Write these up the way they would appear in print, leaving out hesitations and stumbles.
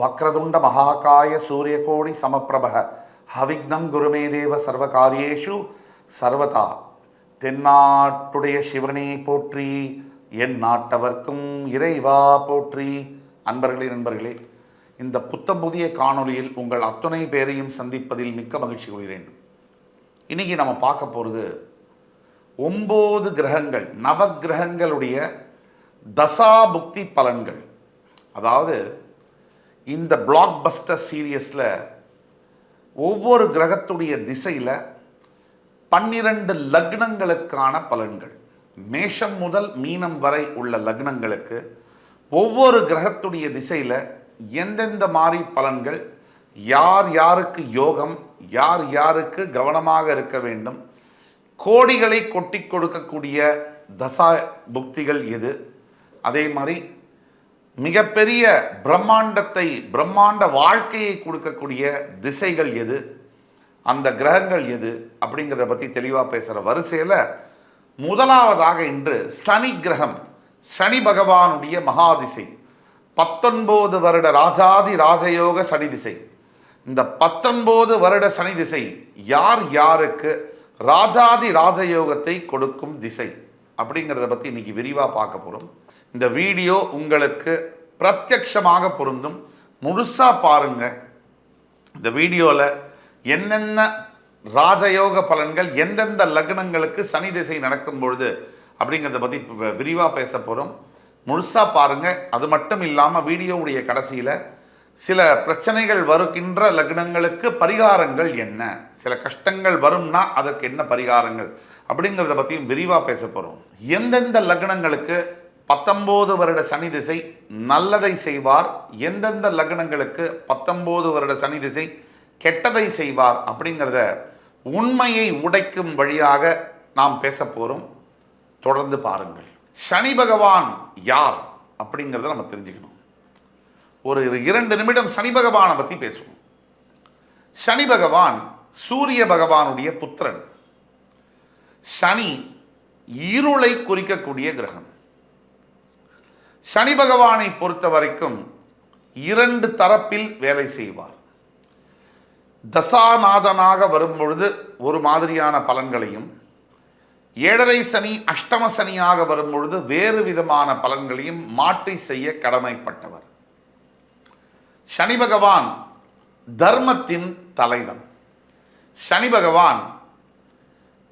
வக்ரதுண்ட மகாகாய சூரியகோடி சமப்பிரபக ஹவிக்னம் குருமே தேவ சர்வகாரியேஷு சர்வதா. தென்னாட்டுடைய சிவனே போற்றி, என் நாட்டவர்க்கும் இறைவா போற்றி. அன்பர்களே, நண்பர்களே, இந்த புத்தம் புதிய காணொலியில் உங்கள் அத்துணை பேரையும் சந்திப்பதில் மிக்க மகிழ்ச்சி கொள்கிறேன். இன்னைக்கு நம்ம பார்க்க போகிறது 9 கிரகங்கள், நவகிரகங்களுடைய தசாபுக்தி பலன்கள். அதாவது இந்த பிளாக் பஸ்டர் சீரியஸில் ஒவ்வொரு கிரகத்துடைய திசையில் 12 லக்னங்களுக்கான பலன்கள், மேஷம் முதல் மீனம் வரை உள்ள லக்னங்களுக்கு ஒவ்வொரு கிரகத்துடைய திசையில் எந்தெந்த மாதிரி பலன்கள், யார் யாருக்கு யோகம், யார் யாருக்கு கவனமாக இருக்க வேண்டும், கோடிகளை கொட்டி கொடுக்கக்கூடிய தசா புக்திகள் எது, அதே மாதிரி மிகப்பெரிய பிரம்மாண்ட வாழ்க்கையை கொடுக்கக்கூடிய திசைகள் எது, அந்த கிரகங்கள் எது அப்படிங்கிறத பற்றி தெளிவாக பேசுகிற வரிசையில் முதலாவதாக இன்று சனி கிரகம், சனி பகவானுடைய மகாதிசை, 19 வருட ராஜாதி ராஜயோக சனி திசை. இந்த 19 வருட சனி திசை யார் யாருக்கு ராஜாதி ராஜயோகத்தை கொடுக்கும் திசை அப்படிங்கிறத பற்றி இன்னைக்கு விரிவாக பார்க்க போகிறோம். இந்த வீடியோ உங்களுக்கு பிரத்யக்ஷமாக பொருந்தும், முழுசாக பாருங்க. இந்த வீடியோவில் என்னென்ன ராஜயோக பலன்கள் எந்தெந்த லக்னங்களுக்கு சனி திசை நடக்கும் பொழுது அப்படிங்கிறத பற்றி விரிவாக பேச போகிறோம். முழுசாக பாருங்க. அது மட்டும் இல்லாமல் வீடியோவுடைய கடைசியில் சில பிரச்சனைகள் வருகின்ற லக்னங்களுக்கு பரிகாரங்கள் என்ன, சில கஷ்டங்கள் வரும்னா அதற்கு என்ன பரிகாரங்கள் அப்படிங்கிறத பற்றியும் விரிவாக பேச போகிறோம். எந்தெந்த லக்னங்களுக்கு 19 வருட சனி திசை நல்லதை செய்வார், எந்தெந்த லக்னங்களுக்கு 19 வருட சனி திசை கெட்டதை செய்வார் அப்படிங்கிறத உண்மையை உடைக்கும் வழியாக நாம் பேச போகிறோம். தொடர்ந்து பாருங்கள். சனி பகவான் யார் அப்படிங்கிறத நம்ம தெரிஞ்சுக்கணும். ஒரு 2 நிமிடம் சனி பகவானை பற்றி பேசுவோம். சனி பகவான் சூரிய பகவானுடைய புத்திரன். சனி இருளை குறிக்கக்கூடிய கிரகம். சனி பகவானை பொறுத்த வரைக்கும் 2 தரப்பில் வேலை செய்வார். தசாநாதனாக வரும்பொழுது ஒரு மாதிரியான பலன்களையும், 7.5 சனி அஷ்டம சனியாக வரும்பொழுது வேறு விதமான பலன்களையும் மாற்றி செய்ய கடமைப்பட்டவர். சனி பகவான் தர்மத்தின் தலைவன். சனி பகவான்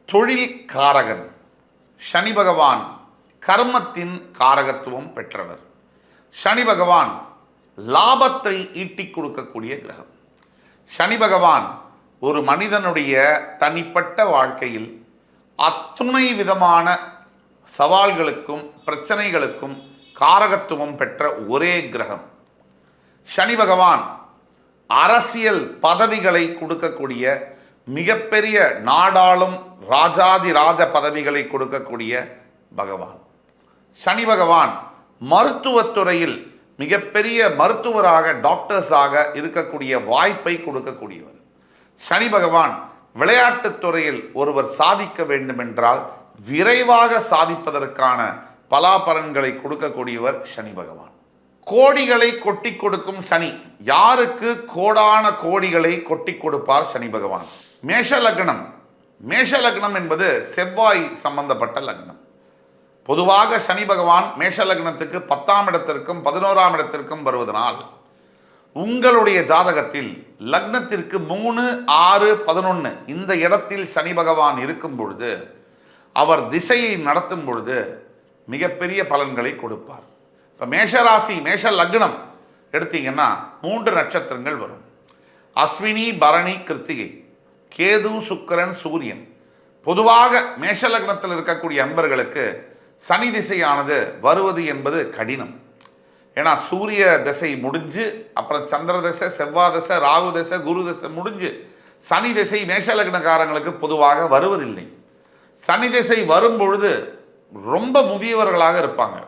தொழில் காரகன். சனி பகவான் கர்மத்தின் காரகத்துவம் பெற்றவர். சனி பகவான் லாபத்தை ஈட்டிக் கொடுக்கக்கூடிய கிரகம். சனி பகவான் ஒரு மனிதனுடைய தனிப்பட்ட வாழ்க்கையில் அத்துணை விதமான சவால்களுக்கும் பிரச்சனைகளுக்கும் காரகத்துவம் பெற்ற ஒரே கிரகம். சனி பகவான் அரசியல் பதவிகளை கொடுக்கக்கூடிய, மிகப்பெரிய நாடாளும் ராஜாதி ராஜ பதவிகளை கொடுக்கக்கூடிய பகவான். சனி பகவான் மருத்துவத்துறையில் மிகப்பெரிய மருத்துவராக, டாக்டர்ஸாக இருக்கக்கூடிய வாய்ப்பை கொடுக்கக்கூடியவர். சனி பகவான் விளையாட்டுத் துறையில் ஒருவர் சாதிக்க வேண்டுமென்றால் விரைவாக சாதிப்பதற்கான பலாபலன்களை கொடுக்கக்கூடியவர் சனி பகவான். கோடிகளை கொட்டி கொடுக்கும் சனி. யாருக்கு கோடான கோடிகளை கொட்டி கொடுப்பார் சனி பகவான்? மேஷ லக்னம். மேஷ லக்னம் என்பது செவ்வாய் சம்பந்தப்பட்ட லக்னம். பொதுவாக சனி பகவான் மேஷ லக்னத்துக்கு 10ஆம் இடத்திற்கும் 11ஆம் இடத்திற்கும் வருவதனால் உங்களுடைய ஜாதகத்தில் லக்னத்திற்கு 3, 6, 11 இந்த இடத்தில் சனி பகவான் இருக்கும் பொழுது, அவர் திசையை நடத்தும் பொழுது மிகப்பெரிய பலன்களை கொடுப்பார். இப்போ மேஷராசி, மேஷ லக்னம் எடுத்தீங்கன்னா 3 நட்சத்திரங்கள் வரும். அஸ்வினி, பரணி, கிருத்திகை, கேது, சுக்கிரன், சூரியன். பொதுவாக மேஷ லக்னத்தில் இருக்கக்கூடிய அன்பர்களுக்கு சனி திசையானது வருவது என்பது கடினம். ஏன்னா சூரிய திசை முடிஞ்சு, அப்புறம் சந்திர திசை, செவ்வாய் திசை, ராகு திசை, குரு திசை முடிஞ்சு சனி திசை மேஷ லக்னக்காரங்களுக்கு பொதுவாக வருவதில்லை. சனி திசை வரும் பொழுது ரொம்ப முதியவர்களாக இருப்பாங்க.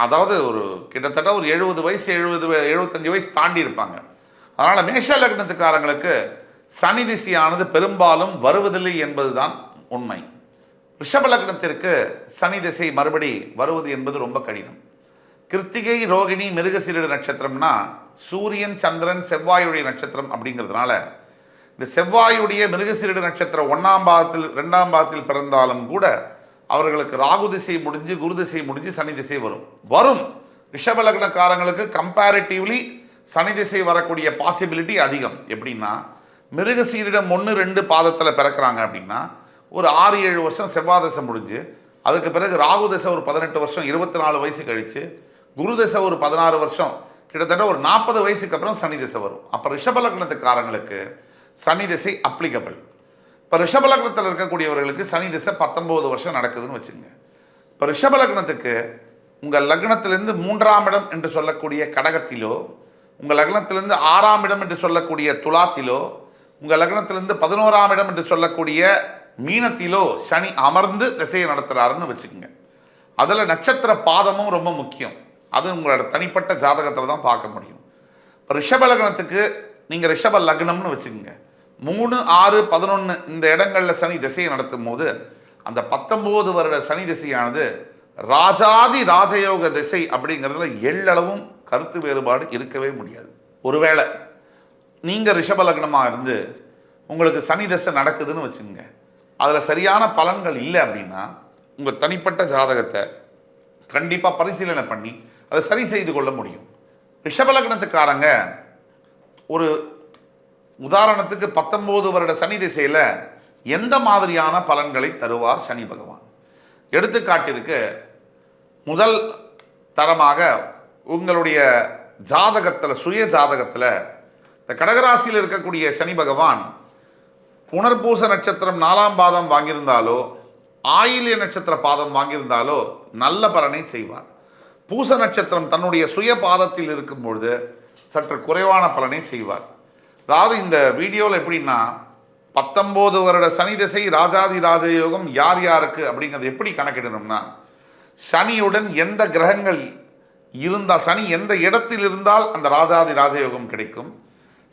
அதாவது ஒரு கிட்டத்தட்ட ஒரு 70 வயசு, 75 வயசு தாண்டி இருப்பாங்க. அதனால் மேஷ லக்னத்துக்காரங்களுக்கு சனி திசையானது பெரும்பாலும் வருவதில்லை என்பதுதான் உண்மை. ரிஷப லக்னத்திற்கு சனி திசை மறுபடி வருவது என்பது ரொம்ப கடினம். கிருத்திகை, ரோகிணி, மிருகசீரிட நட்சத்திரம்னா சூரியன் சந்திரன் செவ்வாயுடைய நட்சத்திரம் அப்படிங்கிறதுனால இந்த செவ்வாயுடைய மிருகசீரிட நட்சத்திரம் 1ஆம் பாதத்தில் 2ஆம் பாதத்தில் பிறந்தாலும் கூட அவர்களுக்கு ராகு திசை முடிஞ்சு குரு திசை முடிஞ்சு சனி திசை வரும் ரிஷப லக்னக்காரங்களுக்கு கம்பேரிட்டிவ்லி சனி திசை வரக்கூடிய பாசிபிலிட்டி அதிகம். எப்படின்னா மிருகசீரிடம் 1-2 பாதத்தில் பிறக்கிறாங்க அப்படின்னா ஒரு 6-7 வருஷம் செவ்வாய் தசை முடிஞ்சு அதுக்கு பிறகு ராகு தசை ஒரு 18 வருஷம் 24 வயசு கழிச்சு குரு தசை ஒரு 16 வருஷம் கிட்டத்தட்ட ஒரு 40 வயசுக்கு அப்புறம் சனி திசை வரும். அப்போ ரிஷப லக்னத்துக்காரங்களுக்கு சனி திசை அப்ளிகபிள். இப்போ ரிஷப லக்னத்தில் இருக்கக்கூடியவர்களுக்கு சனி திசை 19 வருஷம் நடக்குதுன்னு வச்சுங்க. இப்போ ரிஷப லக்னத்துக்கு உங்கள் லக்னத்திலிருந்து 3ஆம் இடம் என்று சொல்லக்கூடிய கடகத்திலோ, உங்கள் லக்னத்திலிருந்து 6ஆம் இடம் என்று சொல்லக்கூடிய துலாத்திலோ, உங்கள் லக்னத்திலிருந்து 11ஆம் இடம் என்று சொல்லக்கூடிய மீனத்திலோ சனி அமர்ந்து திசையை நடத்துகிறாருன்னு வச்சுக்கோங்க. அதில் நட்சத்திர பாதமும் ரொம்ப முக்கியம். அது உங்களோட தனிப்பட்ட ஜாதகத்தில் தான் பார்க்க முடியும். இப்போ ரிஷப லக்னத்துக்கு நீங்கள் ரிஷப லக்னம்னு வச்சுக்கோங்க. 3, 6, 11 இந்த இடங்களில் சனி திசையை நடத்தும் போது அந்த 19 வருட சனி திசையானது ராஜாதி ராஜயோக திசை அப்படிங்கிறதுல எள்ளளவும் கருத்து வேறுபாடு இருக்கவே முடியாது. ஒருவேளை நீங்கள் ரிஷப லக்னமாக இருந்து உங்களுக்கு சனி திசை நடக்குதுன்னு வச்சுக்கோங்க, அதில் சரியான பலன்கள் இல்லை அப்படின்னா உங்கள் தனிப்பட்ட ஜாதகத்தை கண்டிப்பாக பரிசீலனை பண்ணி அதை சரி செய்து கொள்ள முடியும். ரிஷப லக்னத்துக்காரங்க ஒரு உதாரணத்துக்கு 19 வருட சனி திசையில் எந்த மாதிரியான பலன்களை தருவார் சனி பகவான்? எடுத்துக்காட்டிற்கு முதல் தரமாக உங்களுடைய ஜாதகத்தில் சுய ஜாதகத்தில் இந்த கடகராசியில் இருக்கக்கூடிய சனி பகவான் புனர்பூச நட்சத்திரம் 4ஆம் பாதம் வாங்கியிருந்தாலோ ஆயில்ய நட்சத்திர பாதம் வாங்கியிருந்தாலோ நல்ல பலனை செய்வார். பூச நட்சத்திரம் தன்னுடைய சுய பாதத்தில் இருக்கும் பொழுது சற்று குறைவான பலனை செய்வார். அதாவது இந்த வீடியோவில் எப்படின்னா 19 வருட சனி திசை ராஜாதி ராஜயோகம் யார் யாருக்கு அப்படிங்கிறது எப்படி கணக்கிடணும்னா, சனியுடன் எந்த கிரகங்கள் இருந்தால், சனி எந்த இடத்தில் இருந்தால் அந்த ராஜாதி ராஜயோகம் கிடைக்கும்,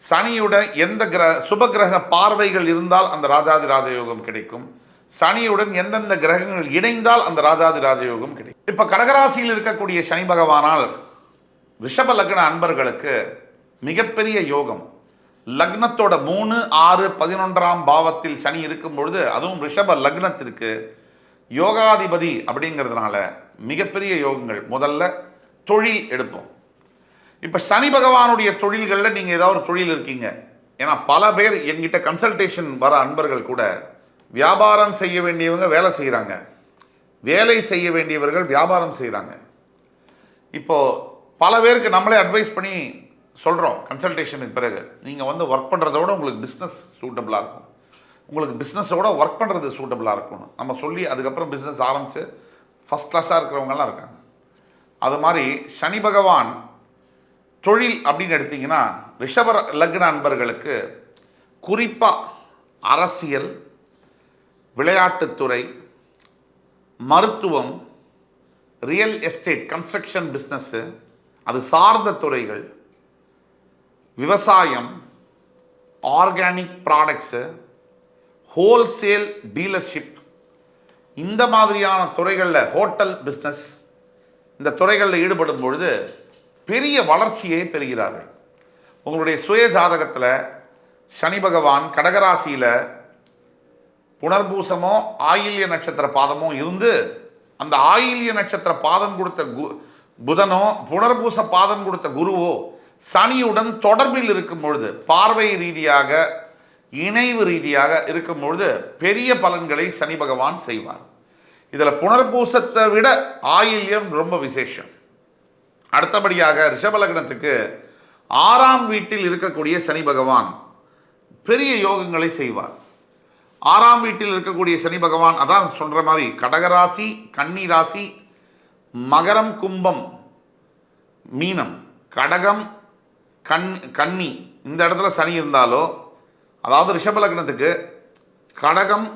சனியுடன் எந்த சுப கிரக பார்வைகள் இருந்தால் அந்த ராஜாதி ராஜயோகம் கிடைக்கும், சனியுடன் எந்தெந்த கிரகங்கள் இணைந்தால் அந்த ராஜாதி ராஜயோகம் கிடைக்கும். இப்போ கடகராசியில் இருக்கக்கூடிய சனி பகவானால் ரிஷப லக்ன அன்பர்களுக்கு மிகப்பெரிய யோகம். லக்னத்தோட 3, 6, 11ஆம் பாவத்தில் சனி இருக்கும் பொழுது, அதுவும் ரிஷப லக்னத்திற்கு யோகாதிபதி அப்படிங்கிறதுனால மிகப்பெரிய யோகங்கள். முதல்ல தொழில் எடுப்போம். இப்போ சனி பகவானுடைய தொழில்களில் நீங்கள் ஏதாவது ஒரு தொழில் இருக்கீங்க. ஏன்னா பல பேர் எங்கிட்ட கன்சல்டேஷன் வர அன்பர்கள் கூட வியாபாரம் செய்ய வேண்டியவங்க வேலை செய்கிறாங்க, வேலை செய்ய வேண்டியவர்கள் வியாபாரம் செய்கிறாங்க. இப்போது பல பேருக்கு நம்மளே அட்வைஸ் பண்ணி சொல்கிறோம் கன்சல்டேஷனுக்கு பிறகு, நீங்கள் வந்து ஒர்க் பண்ணுறத விட உங்களுக்கு பிஸ்னஸ் சூட்டபுளாக இருக்கும், உங்களுக்கு பிஸ்னஸோட ஒர்க் பண்ணுறது சூட்டபுளாக இருக்கணும் நம்ம சொல்லி அதுக்கப்புறம் பிஸ்னஸ் ஆரம்பித்து ஃபஸ்ட் கிளாஸாக இருக்கிறவங்கலாம் இருக்காங்க. அது மாதிரி சனி பகவான் தொழில் அப்படின்னு எடுத்திங்கன்னா ரிஷப லக்ன அன்பர்களுக்கு குறிப்பாக அரசியல், விளையாட்டுத்துறை, மருத்துவம், ரியல் எஸ்டேட், கன்ஸ்ட்ரக்ஷன் பிஸ்னஸ்ஸு, அது சார்ந்த துறைகள், விவசாயம், ஆர்கானிக் ப்ராடக்ட்ஸு, ஹோல்சேல் டீலர்ஷிப், இந்த மாதிரியான துறைகளில் ஹோட்டல் பிஸ்னஸ், இந்த துறைகளில் ஈடுபடும் பொழுது பெரிய வளர்ச்சியை பெறுகிறார்கள். உங்களுடைய சுய ஜாதகத்தில் சனி பகவான் கடகராசியில் புனர்பூசமோ ஆயில்ய நட்சத்திர பாதமோ இருந்து அந்த ஆயில்ய நட்சத்திர பாதம் கொடுத்த புதனோ புனர்பூச பாதம் கொடுத்த குருவோ சனியுடன் தொடர்பில் இருக்கும் பொழுது, பார்வை ரீதியாக இணைவு ரீதியாக இருக்கும் பொழுது பெரிய பலன்களை சனி பகவான் செய்வார். இதில் புனர்பூசத்தை விட ஆயில்யம் ரொம்ப விசேஷம். அடுத்தபடியாக ரிஷப லக்னத்துக்கு 6ஆம் வீட்டில் இருக்கக்கூடிய சனி பகவான் பெரிய யோகங்களை செய்வார். 6ஆம் வீட்டில் இருக்கக்கூடிய சனி பகவான், அதான் சொல்கிற மாதிரி கடகராசி, கன்னி ராசி, மகரம், கும்பம், மீனம், கடகம், கன்னி இந்த இடத்துல சனி இருந்தாலோ, அதாவது ரிஷப லக்னத்துக்கு கடகம்,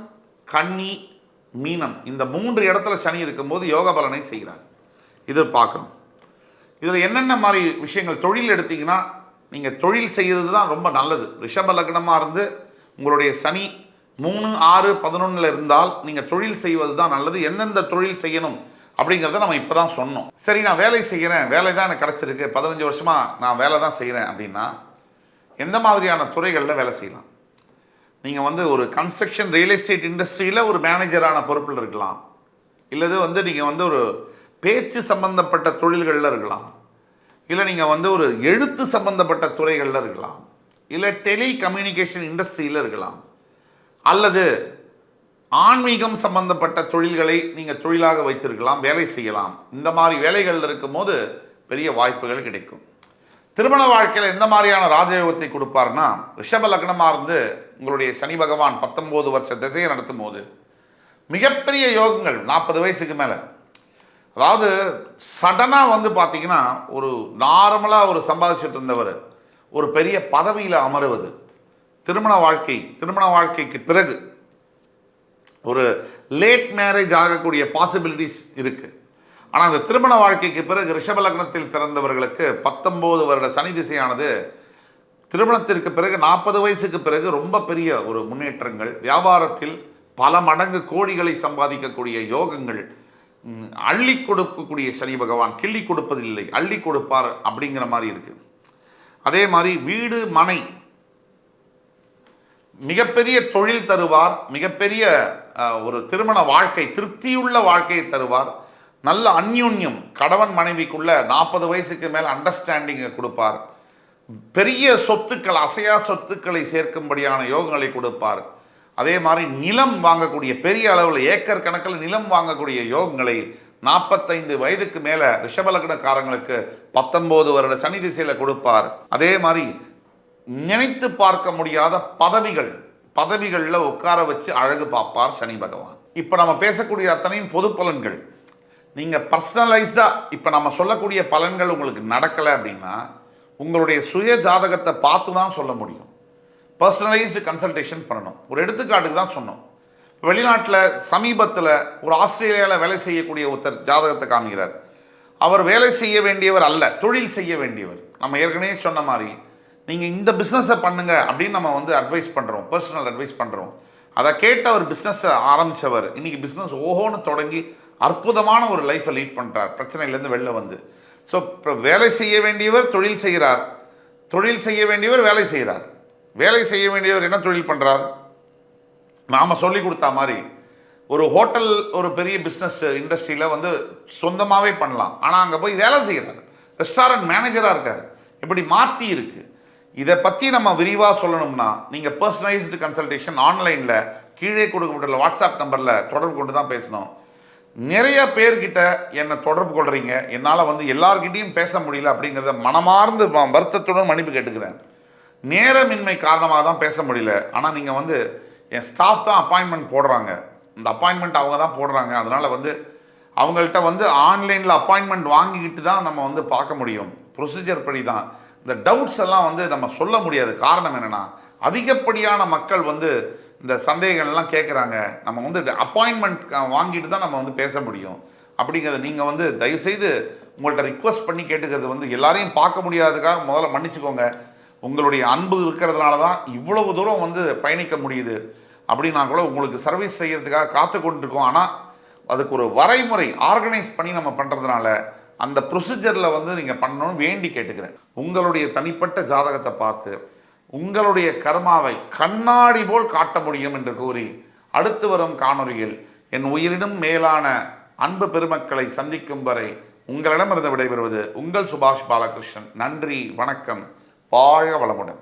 கன்னி, மீனம் இந்த 3 இடத்துல சனி இருக்கும்போது யோக பலனை செய்கிறார். இது பார்க்கணும். இதில் என்னென்ன மாதிரி விஷயங்கள், தொழில் எடுத்திங்கன்னா நீங்கள் தொழில் செய்கிறது தான் ரொம்ப நல்லது. ரிஷப லக்னமாக இருந்து உங்களுடைய சனி 3, 6, 11 இருந்தால் நீங்கள் தொழில் செய்வது தான் நல்லது. எந்தெந்த தொழில் செய்யணும் அப்படிங்கிறத நம்ம இப்போ தான் சொன்னோம். சரி, நான் வேலை செய்கிறேன், வேலை தான் எனக்கு கிடச்சிருக்கு, 15 வருஷமாக நான் வேலை தான் செய்கிறேன் அப்படின்னா எந்த மாதிரியான துறைகளில் வேலை செய்யலாம்? நீங்கள் வந்து ஒரு கன்ஸ்ட்ரக்ஷன் ரியல் எஸ்டேட் இண்டஸ்ட்ரியில் ஒரு மேனேஜரான பொறுப்பில் இருக்கலாம், இல்லது வந்து நீங்கள் வந்து ஒரு பேச்சு சம்பந்தப்பட்ட தொழில்களில் இருக்கலாம், இல்லை நீங்கள் வந்து ஒரு எழுத்து சம்பந்தப்பட்ட துறைகளில் இருக்கலாம், இல்லை டெலி கம்யூனிகேஷன் இண்டஸ்ட்ரியில் இருக்கலாம், அல்லது ஆன்மீகம் சம்பந்தப்பட்ட தொழில்களை நீங்கள் தொழிலாக வைச்சிருக்கலாம், வேலை செய்யலாம். இந்த மாதிரி வேலைகளில் இருக்கும்போது பெரிய வாய்ப்புகள் கிடைக்கும். திருமண வாழ்க்கையில் எந்த மாதிரியான ராஜயோகத்தை கொடுப்பார்னா, ரிஷப லக்னமாக இருந்து உங்களுடைய சனி பகவான் 19 வருஷ திசையை நடத்தும் போது மிகப்பெரிய யோகங்கள் 40 வயசுக்கு மேலே. அதாவது சடனாக வந்து பார்த்தீங்கன்னா, ஒரு நார்மலாக ஒரு சம்பாதிச்சுட்டு இருந்தவர் ஒரு பெரிய பதவியில் அமருவது, திருமண வாழ்க்கைக்கு பிறகு ஒரு லேட் மேரேஜ் ஆகக்கூடிய பாசிபிலிட்டிஸ் இருக்குது. ஆனால் அந்த திருமண வாழ்க்கைக்கு பிறகு ரிஷப லக்னத்தில் பிறந்தவர்களுக்கு 19 வருட சனி திசையானது திருமணத்திற்கு பிறகு 40 வயசுக்கு பிறகு ரொம்ப பெரிய ஒரு முன்னேற்றங்கள், வியாபாரத்தில் பல மடங்கு கோடிகளை சம்பாதிக்கக்கூடிய யோகங்கள், அள்ளி கொடுக்கக்கூடிய சனி பகவான் கிள்ளி கொடுப்பதில்லை, அள்ளி கொடுப்பார் அப்படிங்கிற மாதிரி இருக்குது. அதே மாதிரி வீடு மனை, மிகப்பெரிய தொழில் தருவார், மிகப்பெரிய ஒரு திருமண வாழ்க்கை, திருப்தியுள்ள வாழ்க்கையை தருவார். நல்ல அந்யோன்யம், கணவன் மனைவிக்குள்ள 40 வயசுக்கு மேலே அண்டர்ஸ்டாண்டிங்கை கொடுப்பார். பெரிய சொத்துக்கள், அசையா சொத்துக்களை சேர்க்கும்படியான யோகங்களை கொடுப்பார். அதே மாதிரி நிலம் வாங்கக்கூடிய, பெரிய அளவில் ஏக்கர் கணக்கில் நிலம் வாங்கக்கூடிய யோகங்களை 45 வயதுக்கு மேலே ரிஷபலக்னக்காரங்களுக்கு 19 வருட சனி திசையில் கொடுப்பார். அதே மாதிரி நினைத்து பார்க்க முடியாத பதவிகளில் உட்கார வச்சு அழகு பார்ப்பார் சனி பகவான். இப்போ நம்ம பேசக்கூடிய அத்தனையும் பொது பலன்கள். நீங்கள் பர்சனலைஸ்டாக இப்போ நம்ம சொல்லக்கூடிய பலன்கள் உங்களுக்கு நடக்கலை அப்படின்னா உங்களுடைய சுய ஜாதகத்தை பார்த்து தான் சொல்ல முடியும். பர்சனலைஸ்டு கன்சல்டேஷன் பண்ணணும். ஒரு எடுத்துக்காட்டுக்கு தான் சொன்னோம். வெளிநாட்டில் சமீபத்தில் ஒரு ஆஸ்திரேலியாவில் வேலை செய்யக்கூடிய ஒருத்தர் ஜாதகத்தை காமிக்கிறார். அவர் வேலை செய்ய வேண்டியவர் அல்ல, தொழில் செய்ய வேண்டியவர். நம்ம ஏற்கனவே சொன்ன மாதிரி நீங்கள் இந்த பிஸ்னஸை பண்ணுங்க அப்படின்னு நம்ம வந்து அட்வைஸ் பண்ணுறோம், பர்சனல் அட்வைஸ் பண்ணுறோம். அதை கேட்டு அவர் பிஸ்னஸை ஆரம்பித்தவர் இன்றைக்கி பிஸ்னஸ் ஓஹோன்னு தொடங்கி அற்புதமான ஒரு லைஃப்பை லீட் பண்ணுறார், பிரச்சனையிலேருந்து வெளில வந்து. ஸோ இப்போ வேலை செய்ய வேண்டியவர் தொழில் செய்கிறார், தொழில் செய்ய வேண்டியவர் வேலை செய்கிறார். வேலை செய்ய வேண்டியவர் என்ன தொழில் பண்ணுறார்? நாம் சொல்லி கொடுத்தா மாதிரி ஒரு ஹோட்டல், ஒரு பெரிய பிஸ்னஸ் இண்டஸ்ட்ரியில் வந்து சொந்தமாகவே பண்ணலாம். ஆனால் அங்கே போய் வேலை செய்கிறார், ரெஸ்டாரண்ட் மேனேஜராக இருக்கார். இப்படி மாற்றி இருக்குது. இதை பற்றி நம்ம விரிவாக சொல்லணும்னா நீங்கள் பர்சனலைஸ்டு கன்சல்டேஷன் ஆன்லைனில் கீழே கொடுக்கப்பட்டுள்ள வாட்ஸ்அப் நம்பரில் தொடர்பு கொண்டு தான் பேசணும். நிறைய பேர்கிட்ட என்னை தொடர்பு கொள்கிறீங்க, என்னால் வந்து எல்லார்கிட்டையும் பேச முடியல அப்படிங்கிறத மனமார்ந்து வருத்தத்துடன் மன்னிப்பு கேட்டுக்கிறேன். நேரமின்மை காரணமாக தான் பேச முடியல. ஆனால் நீங்கள் வந்து என் ஸ்டாஃப் தான் அப்பாயின்மெண்ட் போடுறாங்க, இந்த அப்பாயின்மெண்ட் அவங்க தான் போடுறாங்க. அதனால் வந்து அவங்கள்ட்ட வந்து ஆன்லைனில் அப்பாயின்மெண்ட் வாங்கிக்கிட்டு தான் நம்ம வந்து பார்க்க முடியும். ப்ரொசீஜர் படி தான். இந்த டவுட்ஸ் எல்லாம் வந்து நம்ம சொல்ல முடியாது. காரணம் என்னென்னா அதிகப்படியான மக்கள் வந்து இந்த சந்தேகங்கள்லாம் கேட்குறாங்க. நம்ம வந்து அப்பாயின்மெண்ட் வாங்கிட்டு தான் நம்ம வந்து பேச முடியும் அப்படிங்கிறத நீங்கள் வந்து தயவுசெய்து உங்கள்கிட்ட ரிக்வஸ்ட் பண்ணி கேட்டுக்கிறது வந்து எல்லாரையும் பார்க்க முடியாததுக்காக முதல்ல மன்னிச்சுக்கோங்க. உங்களுடைய அன்பு இருக்கிறதுனால தான் இவ்வளவு தூரம் வந்து பயணிக்க முடியுது. அப்படின்னா கூட உங்களுக்கு சர்வீஸ் செய்கிறதுக்காக காத்து கொண்டிருக்கோம். ஆனால் அதுக்கு ஒரு வரைமுறை ஆர்கனைஸ் பண்ணி நம்ம பண்ணுறதுனால அந்த ப்ரொசீஜரில் வந்து நீங்கள் பண்ணணும்னு வேண்டி கேட்டுக்கிறேன். உங்களுடைய தனிப்பட்ட ஜாதகத்தை பார்த்து உங்களுடைய கர்மாவை கண்ணாடி போல் காட்ட முடியும் என்று கூறி அடுத்து வரும் காணொளியில் என் உயிரினும் மேலான அன்பு பெருமக்களை சந்திக்கும் வரை உங்களிடமிருந்து விடைபெறுவது உங்கள் சுபாஷ் பாலகிருஷ்ணன். நன்றி, வணக்கம், வாழ்க வளமுடன்.